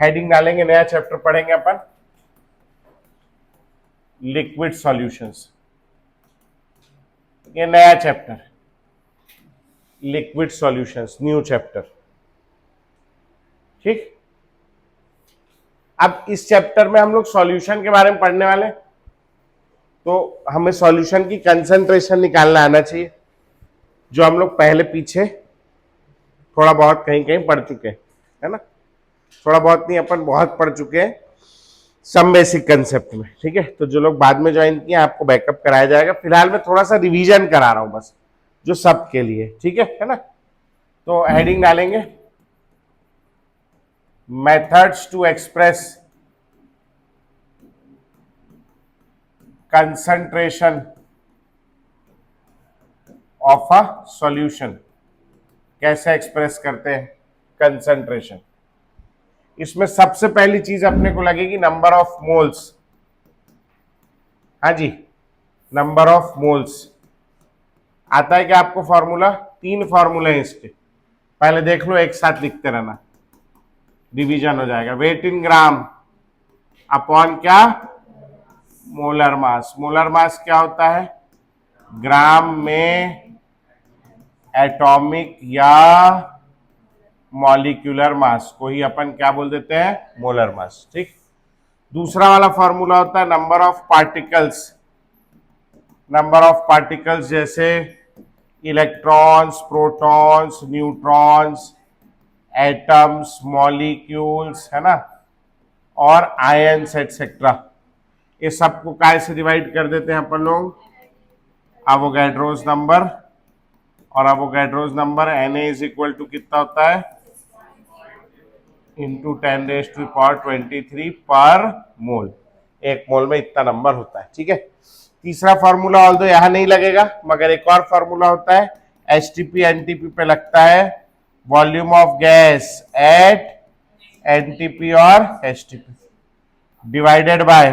Heading डालेंगे, नया chapter पढ़ेंगे अपन, लिक्विड सॉल्यूशंस। ये नया chapter, liquid solutions, new chapter. ठीक, अब इस चैप्टर में हम लोग सॉल्यूशन के बारे में पढ़ने वाले हैं, तो हमें सॉल्यूशन की कंसंट्रेशन निकालना आना चाहिए, जो हम लोग पहले पीछे थोड़ा बहुत कहीं कहीं पढ़ चुके हैं, है ना। थोड़ा बहुत नहीं, अपन बहुत पढ़ चुके हैं सम बेसिक कंसेप्ट में। ठीक है, तो जो लोग बाद में ज्वाइन किए आपको बैकअप कराया जाएगा। फिलहाल मैं थोड़ा सा रिवीजन करा रहा हूं बस, जो सबके लिए। ठीक है ना। तो हेडिंग डालेंगे, methods to express concentration of a solution. कैसे एक्सप्रेस करते हैं कंसंट्रेशन। इसमें सबसे पहली चीज अपने को लगेगी नंबर ऑफ मोल्स। हाँ जी, नंबर ऑफ मोल्स आता है क्या आपको फॉर्मूला? 3 फॉर्मूले हैं इसके, पहले देख लो, एक साथ लिखते रहना, डिवीजन हो जाएगा। वेट इन ग्राम अपॉन क्या? Molar mass. मोलर मास क्या होता है? ग्राम में एटॉमिक या मॉलिक्यूलर मास को ही अपन क्या बोल देते हैं? Molar mass. ठीक, दूसरा वाला फॉर्मूला होता है number of particles. Number of particles जैसे electrons, protons, neutrons, atoms, molecules, है ना, और आयंस एटसेट्रा। ये सबको काय से डिवाइड कर देते हैं अपन लोग? Avogadro's number. और Avogadro's number Na is equal to कितना होता है? इंटू 10⁻23 पर मोल। एक मोल में इतना नंबर होता है। ठीक है, तीसरा फॉर्मूला ऑल्दो यहां नहीं लगेगा, मगर एक और फॉर्मूला होता है, एचटीपी एनटीपी पे लगता है, volume of gas at NTP और एचटीपी डिवाइडेड बाय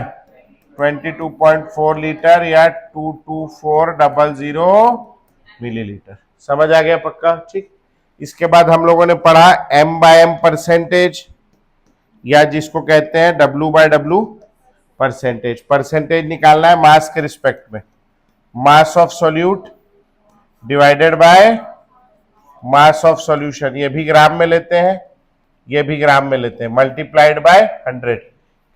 22.4 लीटर या 22400 मिलीलीटर। समझ आ गया पक्का? ठीक, इसके बाद हम लोगों ने पढ़ा M/M परसेंटेज, या जिसको कहते हैं W/W परसेंटेज। परसेंटेज निकालना है मास के रिस्पेक्ट में, मास of solute divided by mass of solution. ये भी ग्राम में लेते हैं, ये भी ग्राम में लेते हैं, मल्टीप्लाइड बाय 100।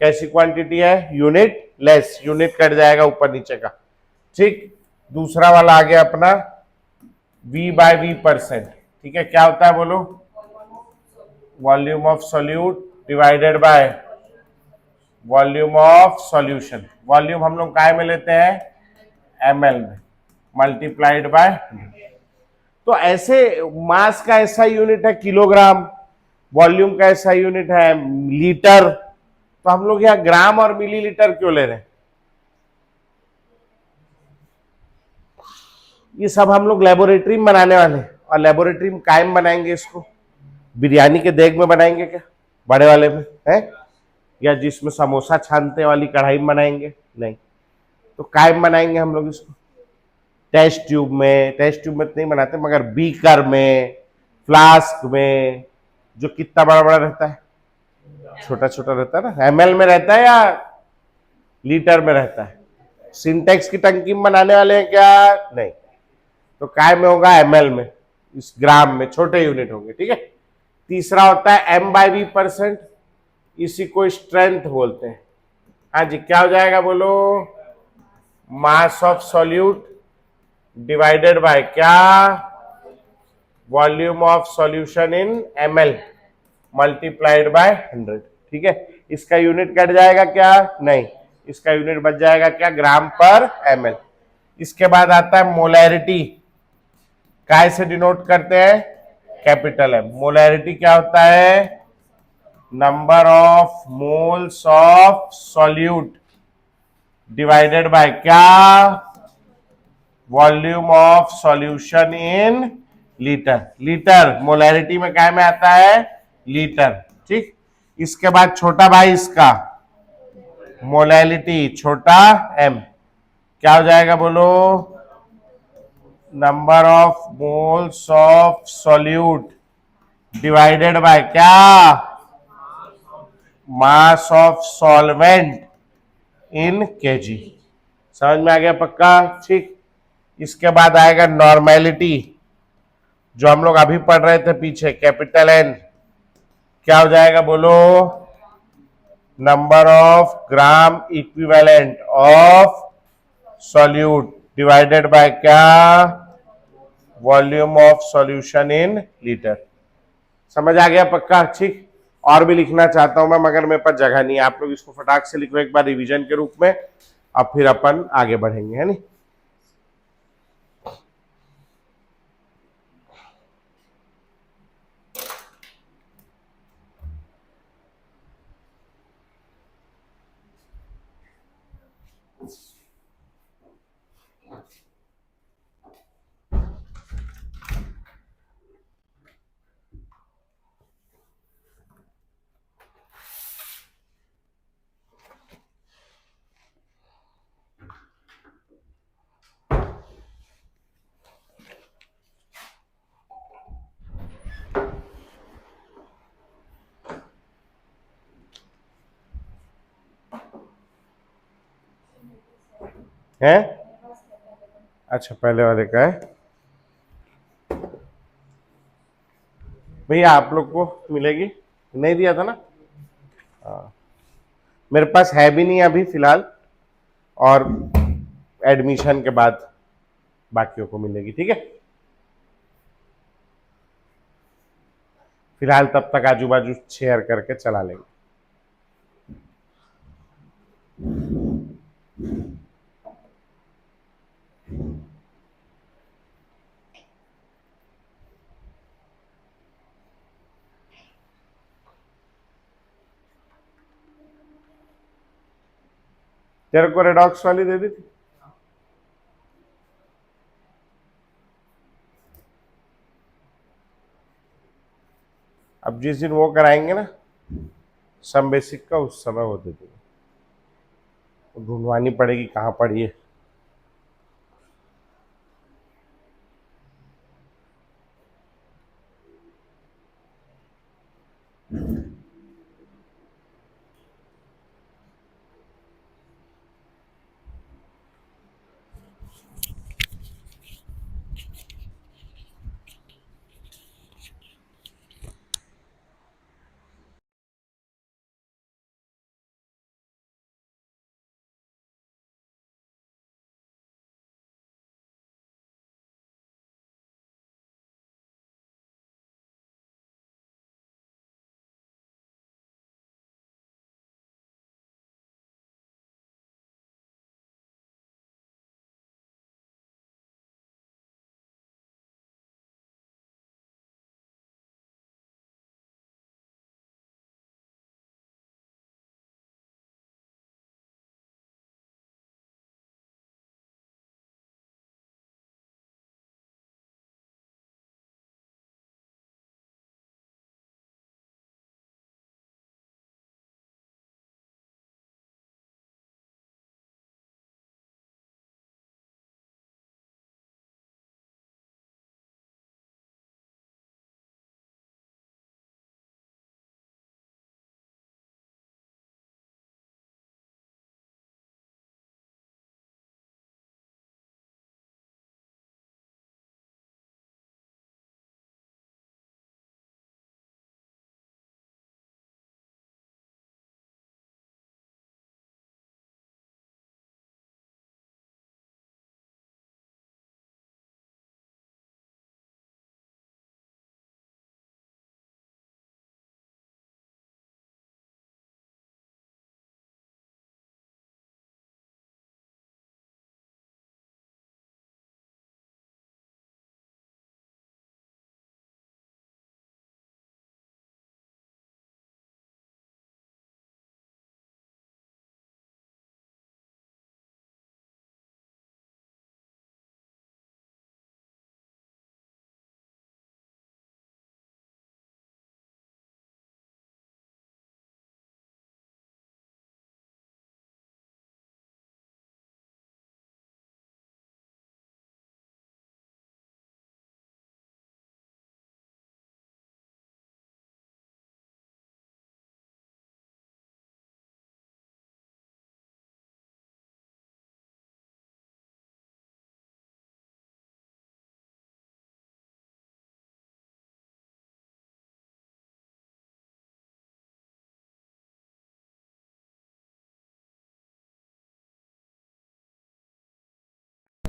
कैसी क्वांटिटी है? यूनिट लेस, यूनिट कट जाएगा ऊपर नीचे का। ठीक, दूसरा वाला आ गया अपना V/V परसेंट। ठीक है, क्या होता है बोलो? Volume of solute divided by volume of solution. Volume हम लोग काय में लेते हैं? ml में, मल्टीप्लाइड बाय। तो ऐसे मास का ऐसा यूनिट है किलोग्राम, वॉल्यूम का ऐसा यूनिट है लीटर, तो हम लोग यहाँ ग्राम और मिलीलीटर क्यों ले रहे हैं? ये सब हम लोग लेबोरेटरी में बनाने वाले हैं, और लेबोरेटरी में कायम बनाएंगे इसको? बिरयानी के देग में बनाएंगे क्या? बड़े वाले में है, या जिसमें समोसा छानते वाली कढ़ाई में बनाएंगे? नहीं, तो कायम बनाएंगे हम लोग इसको टेस्ट ट्यूब में। टेस्ट ट्यूब में तो नहीं बनाते, मगर बीकर में, फ्लास्क में, जो कितना बड़ा बड़ा रहता है, छोटा छोटा रहता है ना, ml में रहता है या लीटर में रहता है? सिंटेक्स की टंकी में बनाने वाले हैं क्या? नहीं, तो काय में होगा? ml में, इस ग्राम में छोटे यूनिट होंगे। ठीक है, तीसरा होता है M/V परसेंट, इसी को स्ट्रेंथ बोलते हैं। हाँ जी, क्या हो जाएगा बोलो? Mass of solute divided by क्या? Volume of solution in ml multiplied by 100। ठीक है, इसका यूनिट कट जाएगा क्या? नहीं, इसका यूनिट बच जाएगा क्या? ग्राम पर ml। इसके बाद आता है मोलैरिटी। काय से डिनोट करते हैं? Capital M। मोलैरिटी क्या होता है? Number of moles of solute divided by क्या? Volume of solution in litre. Litre molarity में क्या में आता है? लीटर। ठीक, इसके बाद छोटा भाई इसका मोलैलिटी, छोटा m, क्या हो जाएगा बोलो? Number of moles of solute divided by क्या? Mass of solvent in KG. समझ में आ गया पक्का? ठीक। इसके बाद आएगा नॉर्मेलिटी, जो हम लोग अभी पढ़ रहे थे पीछे, कैपिटल एन। क्या हो जाएगा बोलो? Number of gram equivalent of solute divided by क्या? Volume of solution in litre. समझ आ गया पक्का? ठीक। और भी लिखना चाहता हूं मैं, मगर मेरे पास जगह नहीं है। आप लोग इसको फटाक से लिखो एक बार रिवीजन के रूप में, अब फिर अपन आगे बढ़ेंगे, है नहीं? है? अच्छा, पहले वाले का है भैया। आप लोग को मिलेगी? नहीं दिया था ना? हाँ। मेरे पास है भी नहीं अभी फिलहाल, और एडमिशन के बाद बाकियों को मिलेगी, ठीक है? फिलहाल तब तक आजू बाजू शेयर करके चला लेंगे। तेरे को रेडॉक्स वाली दे दी थी? अब जिस दिन वो कराएंगे ना सम बेसिक का, उस समय वो दे देंगे। ढूंढवानी पड़ेगी कहाँ पड़ी है।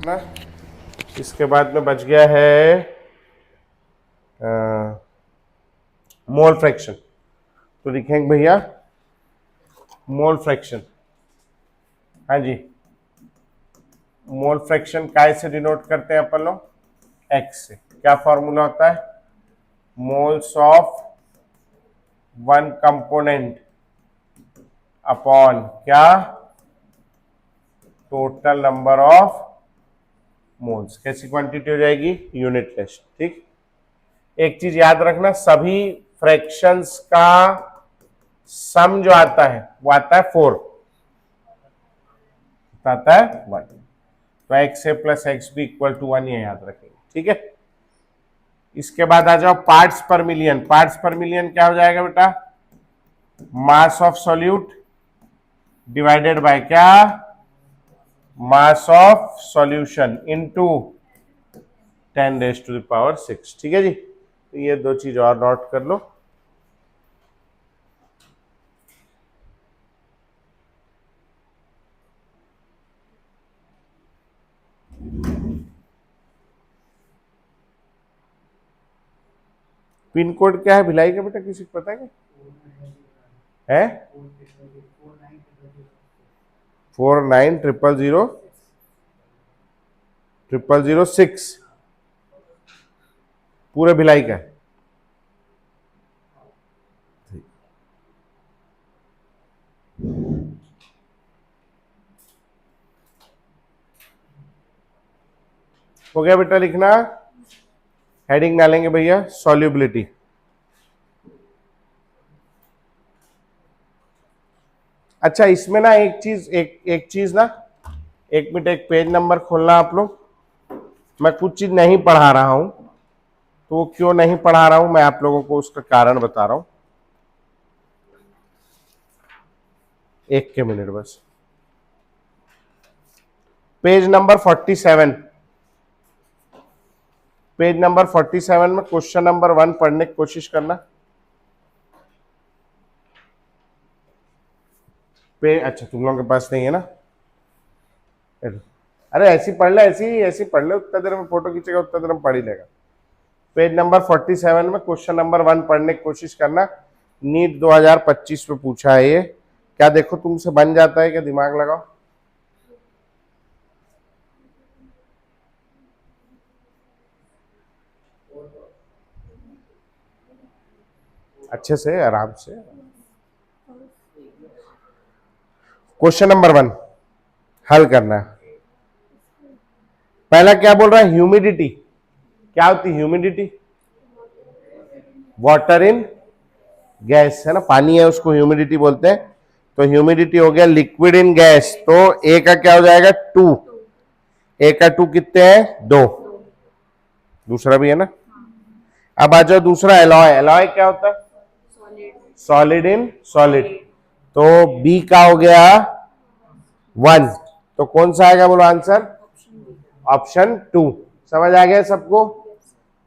ना। इसके बाद में बच गया है मोल फ्रैक्शन। तो लिखेंगे भैया मोल फ्रैक्शन। हाँ जी, मोल फ्रैक्शन काय से डिनोट करते हैं अपन लोग? एक्स से। क्या फॉर्मूला होता है? Moles of one component upon क्या? Total number of moles. कैसी क्वांटिटी हो जाएगी? यूनिटलेस। ठीक। एक चीज याद रखना, सभी फ्रैक्शंस का सम जो आता है वो आता है 4, आता है 1। तो X A plus X B equal to 1, ये याद रखेंगे। ठीक है। इसके बाद आ जाओ पार्ट्स पर मिलियन। पार्ट्स पर मिलियन क्या हो जाएगा बेटा? Mass of solute divided by क्या? Mass of solution into 10⁻⁶। ठीक है जी। तो ये दो चीज और नोट कर लो। पिन कोड क्या है भिलाई का बेटा, किसी को पता है क्या? है 49000006 पूरे भिलाई का है। हो गया बेटा लिखना। हेडिंग डालेंगे भैया सॉल्युबिलिटी। अच्छा, इसमें ना एक चीज ना, 1 मिनट, एक पेज नंबर खोलना आप लोग। मैं कुछ चीज नहीं पढ़ा रहा हूं, तो वो क्यों नहीं पढ़ा रहा हूं मैं आप लोगों को उसका कारण बता रहा हूं। एक के मिनट बस। पेज नंबर 47, पेज नंबर 47 में क्वेश्चन नंबर 1 पढ़ने की कोशिश करना। अच्छा, तुम लोगों के पास नहीं है ना? अरे ऐसी पढ़ ले, ऐसी पढ़ ले, उतना देर में फोटो खींचेगा, उतना देर में पढ़ ही लेगा। पेज नंबर 47 में क्वेश्चन नंबर 1 पढ़ने की कोशिश करना। नीट 2025 में पूछा है ये। क्या देखो तुमसे बन जाता है क्या? दिमाग लगाओ। अच्छे से, आराम से। क्वेश्चन नंबर 1 हल करना है। पहला क्या बोल रहा है? ह्यूमिडिटी। क्या होती है ह्यूमिडिटी? वाटर इन गैस है ना, पानी है उसको ह्यूमिडिटी बोलते हैं। तो ह्यूमिडिटी हो गया लिक्विड इन गैस। तो ए का क्या हो जाएगा? 2। ए का 2 कितने हैं? 2। दूसरा भी है ना। अब आ जाओ दूसरा, एलॉय। एलॉय क्या होता है? Solid in solid. तो बी का हो गया 1। तो कौन सा आएगा बोलो आंसर? ऑप्शन 2। समझ आ गया सबको?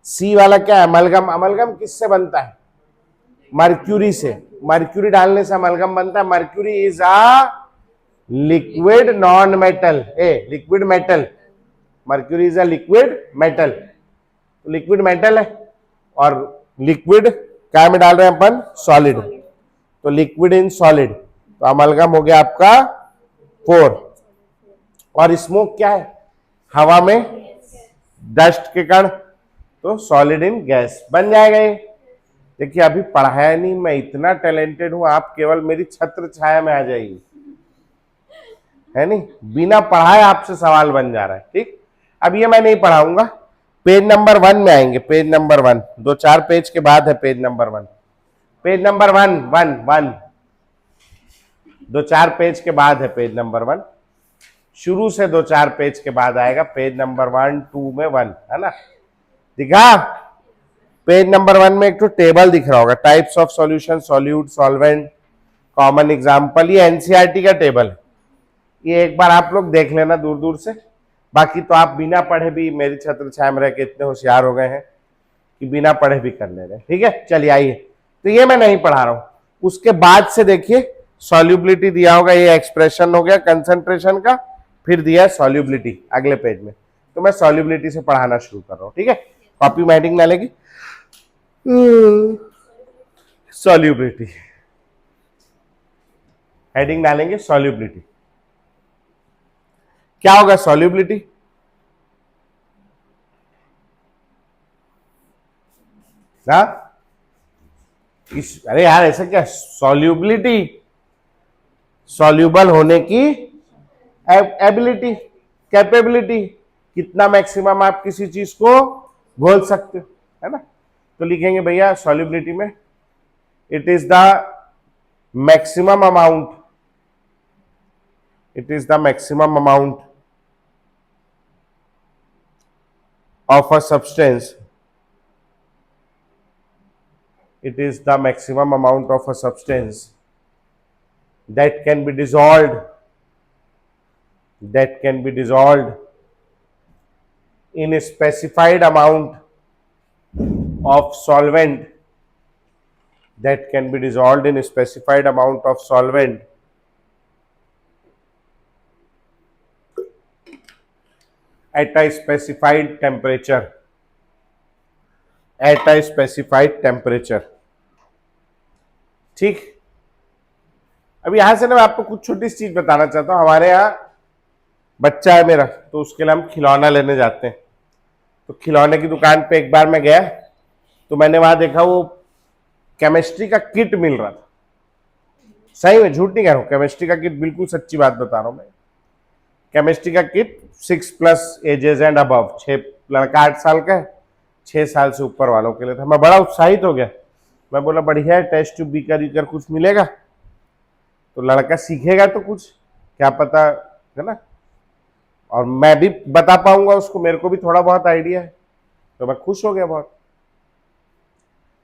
सी वाला क्या है? अमलगम। अमलगम किससे बनता है? मर्क्यूरी से। मर्क्यूरी डालने से अमलगम बनता है। Mercury is a liquid non metal. Liquid metal. Mercury is a liquid metal. तो लिक्विड मेटल है, और लिक्विड क्या में डाल रहे हैं अपन? सॉलिड। तो लिक्विड इन सॉलिड। तो अमलगम हो गया आपका 4। और स्मोक क्या है? हवा में डस्ट के कण। तो सॉलिड इन गैस बन जाएगा ये। देखिए अभी पढ़ाया नहीं, मैं इतना टैलेंटेड हूं, आप केवल मेरी छत्र छाया में आ जाइए, है नहीं? बिना पढ़ाए आपसे सवाल बन जा रहा है। ठीक। अब ये मैं नहीं पढ़ाऊंगा। पेज नंबर 1 में आएंगे। पेज नंबर 1 2-4 पेज के बाद है page number 1। Page number 1 2-4 page के बाद है पेज नंबर 1। शुरू से 2-4 पेज के बाद आएगा पेज नंबर 1, 2 में 1 है ना। दिखा? पेज नंबर 1 में एक तो टेबल दिख रहा होगा, types of solution, solute, solvent, common example. ये एनसीईआरटी का टेबल है। ये एक बार आप लोग देख लेना दूर दूर से। बाकी तो आप बिना पढ़े भी मेरी छत्र छाया में रह के इतने होशियार हो गए हैं कि बिना पढ़े भी कर ले रहे। ठीक है, चलिए आइए। तो ये मैं नहीं पढ़ा रहा हूं। उसके बाद से देखिए सॉल्युबिलिटी दिया होगा, ये एक्सप्रेशन हो गया कंसंट्रेशन का, फिर दिया सॉल्युबिलिटी अगले पेज में। तो मैं सॉल्युबिलिटी से पढ़ाना शुरू कर रहा हूं, ठीक है। कॉपी में हेडिंग डालेगी सॉल्युबिलिटी, हेडिंग डालेंगे सॉल्युबिलिटी। क्या होगा सॉल्युबिलिटी? ना अरे यार ऐसा क्या, सॉल्युबिलिटी सॉल्यूबल होने की एबिलिटी, कैपेबिलिटी, कितना मैक्सिमम आप किसी चीज को घोल सकते हो, है ना। तो लिखेंगे भैया सॉल्युबिलिटी में it is the maximum amount, it is the maximum amount of a substance, it is the maximum amount of a substance that can be dissolved, that can be dissolved in a specified amount of solvent, that can be dissolved in a specified amount of solvent at a specified temperature, at a specified temperature। ठीक, अभी यहां से ना मैं आपको कुछ छोटी सी चीज बताना चाहता हूं। हमारे यहाँ बच्चा है मेरा, तो उसके लिए हम खिलौना लेने जाते हैं। तो खिलौने की दुकान पे एक बार मैं गया, तो मैंने वहां देखा वो केमिस्ट्री का किट मिल रहा था। सही में, झूठ नहीं कह रहा हूं, केमिस्ट्री का किट, बिल्कुल सच्ची बात बता रहा हूं मैं। केमिस्ट्री का किट 6+ एजेस एंड अबव, 6 लड़का 8 साल का है, 6 साल से ऊपर वालों के लिए था। मैं बड़ा उत्साहित हो गया, मैं बोला बढ़िया है, टेस्ट ट्यूब बीकर कुछ मिलेगा तो लड़का सीखेगा तो कुछ, क्या पता, है ना, और मैं भी बता पाऊंगा उसको, मेरे को भी थोड़ा बहुत आइडिया है। तो मैं खुश हो गया बहुत।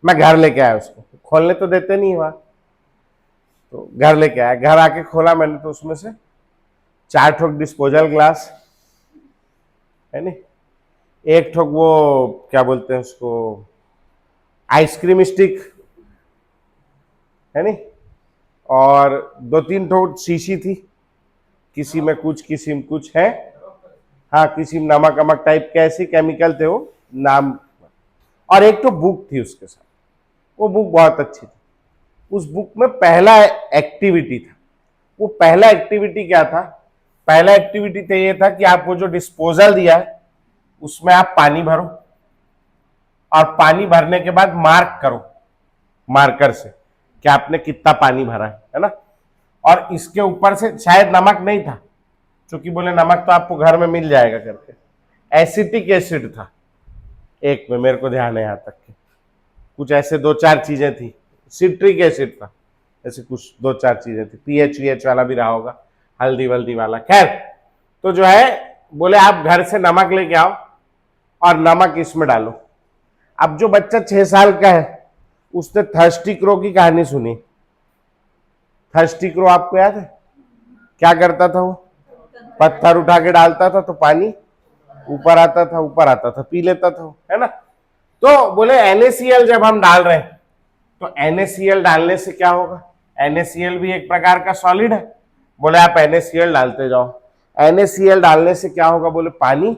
मैं घर लेके आया उसको, खोलने तो देते नहीं वहां, तो घर लेके आया। घर आके खोला मैंने, तो उसमें से 4 ठोक डिस्पोजल ग्लास है नी, 1 ठोक वो क्या बोलते हैं उसको, आइसक्रीम स्टिक है नी, और 2-3 ठोक शीशी थी, किसी में कुछ किसी में कुछ है, हाँ किसी में नमक अमक टाइप के ऐसे केमिकल थे वो नाम, और 1 तो बुक थी उसके साथ। वो बुक बहुत अच्छी थी। उस बुक में पहला एक्टिविटी था। वो पहला एक्टिविटी क्या था? पहला एक्टिविटी तो ये था कि आपको जो डिस्पोजल दिया है उसमें आप पानी भरो, और पानी भरने के बाद मार्क करो मार्कर से कि आपने कितना पानी भरा है ना। और इसके ऊपर से शायद नमक नहीं था, क्योंकि बोले नमक तो आपको घर में मिल जाएगा करके, एसिटिक एसिड था एक में, मेरे को ध्यान है यहाँ तक के, कुछ ऐसे 2-4 चीजें थी, सिट्रिक एसिड था, ऐसे कुछ 2-4 चीजें थी, पीएच वाला भी रहा होगा, हल्दी वल्दी वाला। खैर, तो जो है बोले आप घर से नमक लेके आओ और नमक इसमें डालो। अब जो बच्चा 6 साल का है उसने थर्स्टी क्रो की कहानी सुनी। थर्स्टी क्रो आपको याद है क्या करता था? वो पत्थर उठा के डालता था तो पानी ऊपर आता था, पी लेता था, है ना। तो बोले NaCl जब हम डाल रहे हैं तो NaCl डालने से क्या होगा? NaCl भी एक प्रकार का सॉलिड है। बोले आप NaCl डालते जाओ। NaCl डालने से क्या होगा? बोले पानी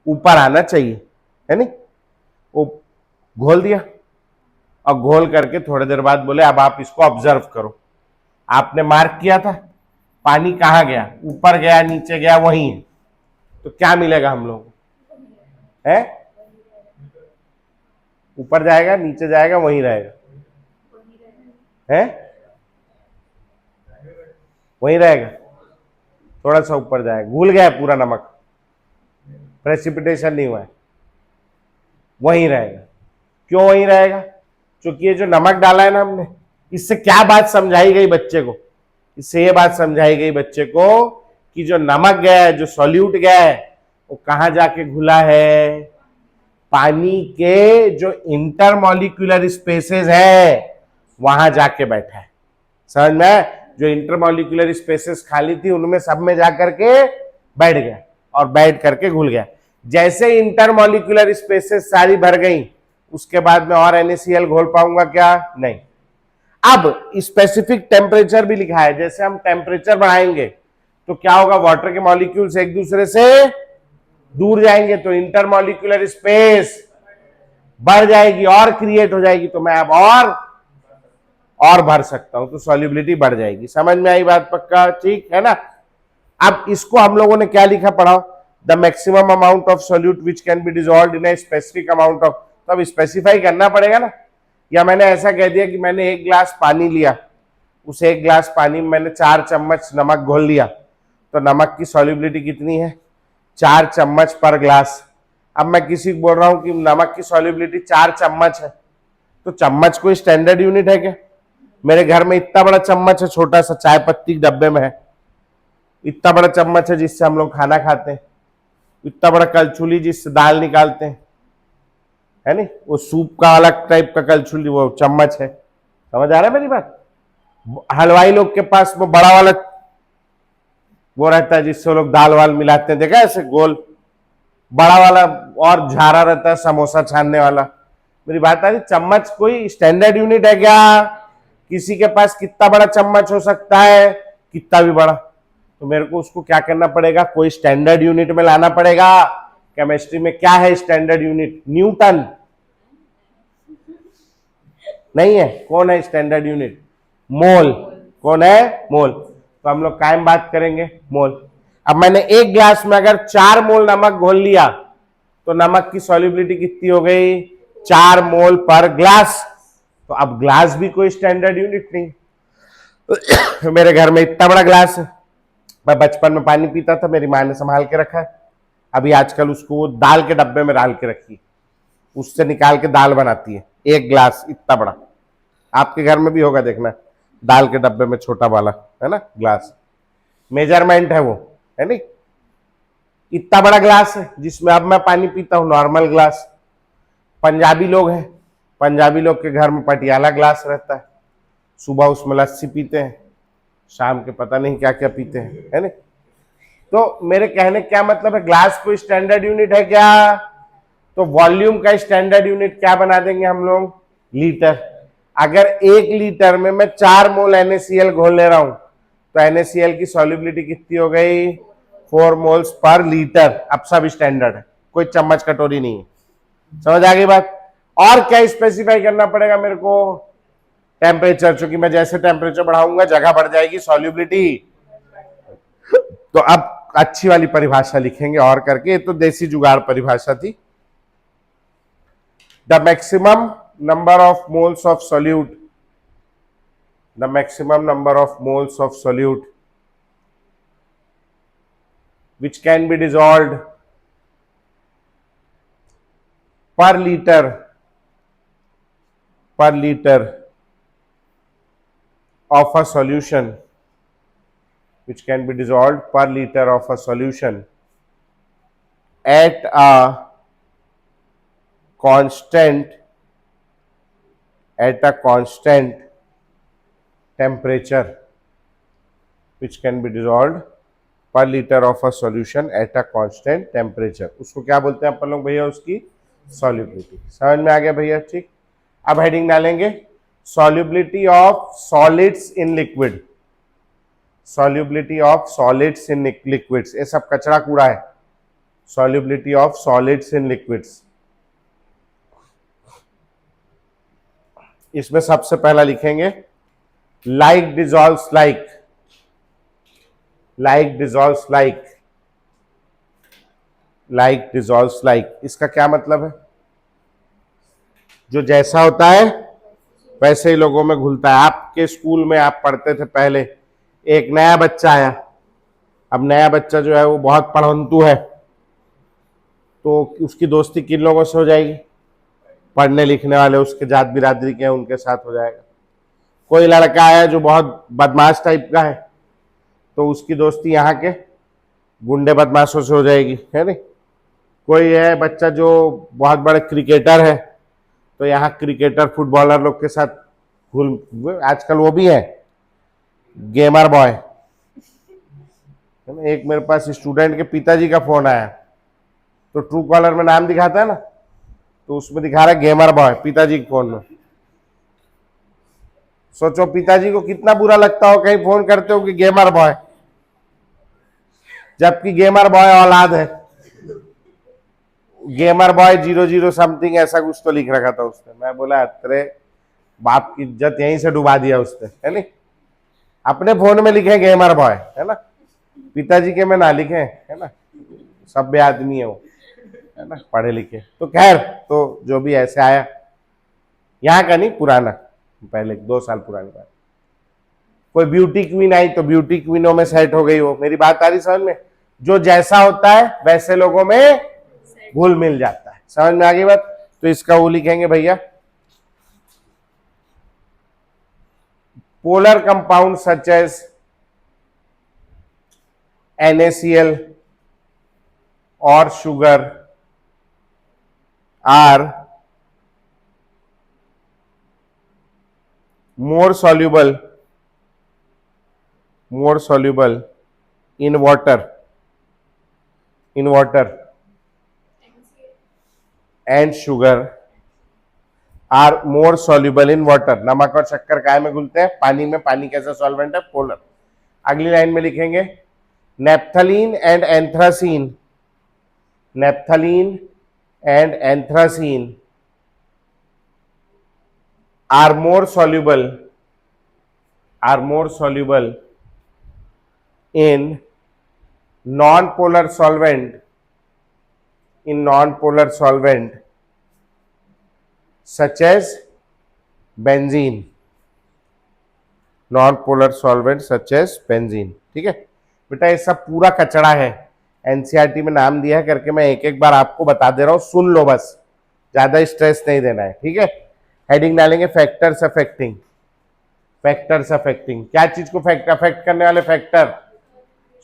ऊपर आना चाहिए, है नहीं। वो घोल दिया, और घोल करके थोड़ी देर बाद बोले अब आप इसको ऑब्जर्व करो। आपने मार्क किया था पानी कहाँ गया, ऊपर गया नीचे गया, वहीं है, तो क्या मिलेगा हम लोगों को? है ऊपर जाएगा नीचे जाएगा वहीं रहेगा, है वहीं रहेगा, थोड़ा सा ऊपर जाएगा, घुल गया पूरा नमक, प्रेसिपिटेशन नहीं हुआ है, वहीं रहेगा। क्यों वहीं रहेगा? क्योंकि ये जो नमक डाला है ना हमने, इससे क्या बात समझाई गई बच्चे को? इससे ये बात समझाई गई बच्चे को कि जो नमक गया है, जो सॉल्यूट गया है, वो कहां जाके घुला है? पानी के जो इंटरमॉलिक्यूलर स्पेसेस है वहां जाके बैठा है। समझ में? जो इंटरमॉलिक्यूलर स्पेसेस खाली थी उनमें सब में जाकर के बैठ गया, और बैठ करके घुल गया। जैसे इंटरमॉलिक्यूलर स्पेसेस सारी भर गई, उसके बाद में और NaCl घोल पाऊंगा क्या? नहीं। अब स्पेसिफिक टेम्परेचर भी लिखा है, जैसे हम टेम्परेचर बढ़ाएंगे तो क्या होगा? वाटर के मॉलिक्यूल्स एक दूसरे से दूर जाएंगे तो इंटरमॉलिक्यूलर स्पेस बढ़ जाएगी और क्रिएट हो जाएगी, तो मैं अब और भर सकता हूं, तो सॉल्युबिलिटी बढ़ जाएगी। समझ में आई बात पक्का? ठीक है ना। अब इसको हम लोगों ने क्या लिखा पढ़ाओ, the maximum amount of solute which can be dissolve in a specific amount of, तो अब स्पेसिफाई करना पड़ेगा ना। या मैंने ऐसा कह दिया कि मैंने 1 गिलास पानी लिया, उस 1 गिलास पानी में मैंने 4 चम्मच नमक घोल लिया, तो नमक की सॉल्युबिलिटी कितनी है? 4 चम्मच पर ग्लास। अब मैं किसी को बोल रहा हूं कि नमक की सॉल्युबिलिटी 4 चम्मच है, तो चम्मच कोई स्टैंडर्ड यूनिट है क्या? मेरे घर में इतना बड़ा चम्मच है, छोटा सा चाय पत्ती के डब्बे में है, इतना बड़ा चम्मच है जिससे हम लोग खाना खाते हैं, इतना बड़ा कलछुली जिससे दाल निकालते हैं, है नहीं, वो सूप का अलग टाइप का कलछुली, वो चम्मच है। समझ आ रहा है मेरी बात? हलवाई लोग के पास वो बड़ा वाला वो रहता है जिससे वो लोग दाल वाल मिलाते हैं, देखा ऐसे गोल बड़ा वाला, और झारा रहता है समोसा छानने वाला। मेरी बात आ रही, चम्मच कोई स्टैंडर्ड यूनिट है क्या? किसी के पास कितना बड़ा चम्मच हो सकता है, कितना भी बड़ा, तो मेरे को उसको क्या करना पड़ेगा, कोई स्टैंडर्ड यूनिट में लाना पड़ेगा। केमिस्ट्री में क्या है स्टैंडर्ड यूनिट? न्यूटन नहीं है, कौन है स्टैंडर्ड यूनिट? मोल। कौन है? मोल। तो हम लोग कायम बात करेंगे मोल। अब मैंने 1 गिलास में अगर 4 मोल नमक घोल लिया, तो नमक की सॉल्युबिलिटी कितनी हो गई? 4 मोल पर ग्लास। तो अब ग्लास भी कोई स्टैंडर्ड यूनिट नहीं। मेरे घर में इतना बड़ा ग्लास है, मैं बचपन में पानी पीता था, मेरी माँ ने संभाल के रखा है, अभी आजकल उसको दाल के डब्बे में डाल के रखी, उससे निकाल के दाल बनाती है। 1 गिलास इतना बड़ा, आपके घर में भी होगा देखना, दाल के डब्बे में छोटा वाला है ना ग्लास, मेजरमेंट है वो, है नहीं, इतना बड़ा ग्लास है जिसमें अब मैं पानी पीता हूं, नॉर्मल ग्लास। पंजाबी लोग हैं, पंजाबी लोग के घर में पटियाला ग्लास रहता है, सुबह उसमें लस्सी पीते हैं, शाम के पता नहीं क्या क्या पीते हैं, है नहीं। तो मेरे कहने क्या मतलब है, ग्लास कोई स्टैंडर्ड यूनिट है क्या? तो वॉल्यूम का स्टैंडर्ड यूनिट क्या बना देंगे हम लोग? लीटर। अगर 1 लीटर में मैं 4 मोल NaCl घोल ले रहा हूं, तो NaCl की सॉल्युबिलिटी कितनी हो गई? 4 मोल्स पर लीटर। अब सब स्टैंडर्ड है, कोई चम्मच कटोरी नहीं है। समझ आ गई बात? और क्या स्पेसिफाई करना पड़ेगा मेरे को? टेम्परेचर, चूंकि मैं जैसे टेम्परेचर बढ़ाऊंगा जगह बढ़ जाएगी, सॉल्युबिलिटी। तो अब अच्छी वाली परिभाषा लिखेंगे और करके, ये तो देसी जुगाड़ परिभाषा थी। The maximum number of moles of solute, the maximum number of moles of solute which can be dissolved per liter of a solution, which can be dissolved per liter of a solution at a constant temperature, which can be dissolved per liter of a solution at a constant temperature, उसको क्या बोलते हैं अपन लोग भैया? उसकी solubility. समझ में आ गया भैया? ठीक। अब हेडिंग डालेंगे, solubility of solids in liquid. Solubility of solids in liquids, ये सब कचरा कूड़ा है। Solubility of solids in liquids, इसमें सबसे पहला लिखेंगे like dissolves like, like dissolves like, like dissolves like. इसका क्या मतलब है? जो जैसा होता है वैसे ही लोगों में घुलता है। आपके स्कूल में आप पढ़ते थे पहले, एक नया बच्चा आया, अब नया बच्चा जो है वो बहुत पढ़ंतु है, तो उसकी दोस्ती किन लोगों से हो जाएगी? पढ़ने लिखने वाले, उसके जात बिरादरी के हैं उनके साथ हो जाएगा। कोई लड़का आया जो बहुत बदमाश टाइप का है, तो उसकी दोस्ती यहाँ के गुंडे बदमाशों से हो जाएगी, है नहीं। कोई है बच्चा जो बहुत बड़े क्रिकेटर है, तो यहाँ क्रिकेटर फुटबॉलर लोग के साथ घुल, आजकल वो भी है गेमर बॉय। एक मेरे पास स्टूडेंट के पिताजी का फोन आया, तो ट्रू कॉलर में नाम दिखाता है ना, तो उसमें दिखा रहा है गेमर बॉय पिताजी के फोन में। सोचो पिताजी को कितना बुरा लगता हो कहीं फोन करते हो कि गेमर बॉय, जबकि गेमर बॉय औलाद है। गेमर बॉय 00 समथिंग ऐसा कुछ तो लिख रखा था उसने। मैं बोला अरे बाप की इज्जत यहीं से डुबा दिया उसने, है नहीं। अपने फोन में लिखे गेमर बॉय, है ना, पिताजी के में ना लिखे, है ना, सभ्य आदमी है वो, है ना, पढ़े लिखे। तो खैर, तो जो भी ऐसे आया, यहाँ का नहीं, पुराना, पहले 2 साल पुरानी बात। कोई ब्यूटी क्वीन आई तो ब्यूटी क्वीनों में सेट हो गई वो। मेरी बात आ रही समझ में? जो जैसा होता है वैसे लोगों में घुल मिल जाता है। समझ में आ गई बात? तो इसका वो लिखेंगे भैया, polar compound such as NaCl और sugar are more soluble in water and sugar are more soluble in water। नमक और शक्कर काय में घुलते हैं? पानी में। पानी कैसा सॉल्वेंट है? पोलर। अगली लाइन में लिखेंगे naphthalene and anthracene, naphthalene and anthracene are more soluble in non-polar solvent such as benzene, non-polar solvent such as benzene। ठीक है बेटा, ये सब पूरा कचड़ा है, एनसीईआरटी में नाम दिया है करके मैं एक एक बार आपको बता दे रहा हूं, सुन लो बस, ज्यादा स्ट्रेस नहीं देना है। ठीक है, हेडिंग डालेंगे फैक्टर्स अफेक्टिंग। फैक्टर्स अफेक्टिंग क्या चीज को अफेक्ट करने वाले factor?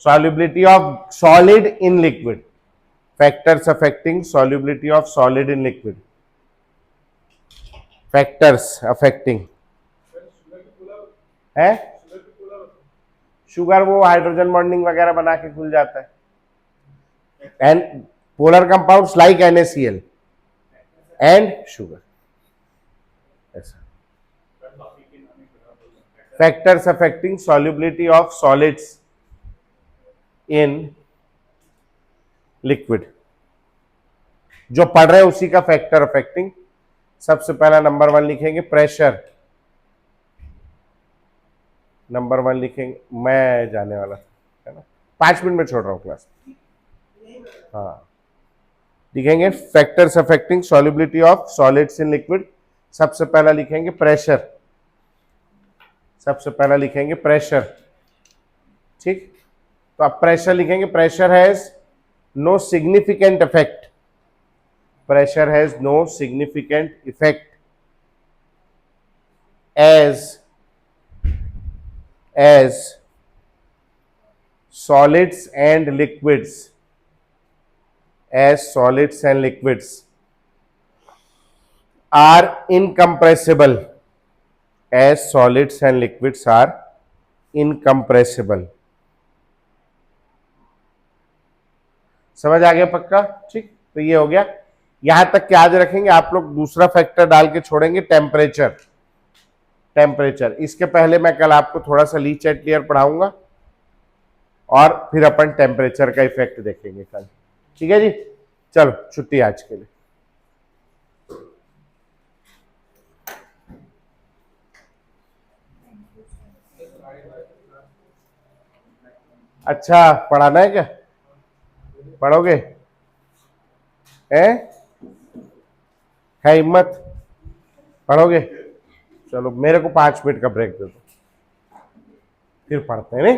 Solubility of solid in liquid. Factors affecting solubility of solid in liquid. Factors affecting है शुगर, वो हाइड्रोजन बॉन्डिंग वगैरह बना के खुल जाता है। And polar compounds like NaCl and sugar. ऐसा factors affecting solubility of solids in liquid, जो पढ़ रहे हैं उसी का फैक्टर अफेक्टिंग। सबसे पहला नंबर 1 लिखेंगे प्रेशर। नंबर 1 लिखेंगे, मैं जाने वाला है ना, 5 मिनट में छोड़ रहा हूं क्लास। हाँ, लिखेंगे factors affecting solubility of solids in liquid. सबसे पहला लिखेंगे प्रेशर। सबसे पहला लिखेंगे प्रेशर। ठीक, तो अब प्रेशर लिखेंगे। Pressure has no significant effect. Pressure has no significant effect as solids and liquids, are incompressible, as solids and liquids are incompressible। समझ आ गया पक्का? ठीक, तो ये हो गया। यहां तक याद रखेंगे आप लोग। दूसरा फैक्टर डाल के छोड़ेंगे टेम्परेचर। टेम्परेचर, इसके पहले मैं कल आपको थोड़ा सा लीच एट लेयर पढ़ाऊंगा और फिर अपन टेम्परेचर का इफेक्ट देखेंगे कल। ठीक है जी, चलो छुट्टी आज के लिए। अच्छा, पढ़ाना है क्या? पढ़ोगे? है हिम्मत? पढ़ोगे? चलो मेरे को 5 मिनट का ब्रेक दे दो, फिर पढ़ते हैं। नहीं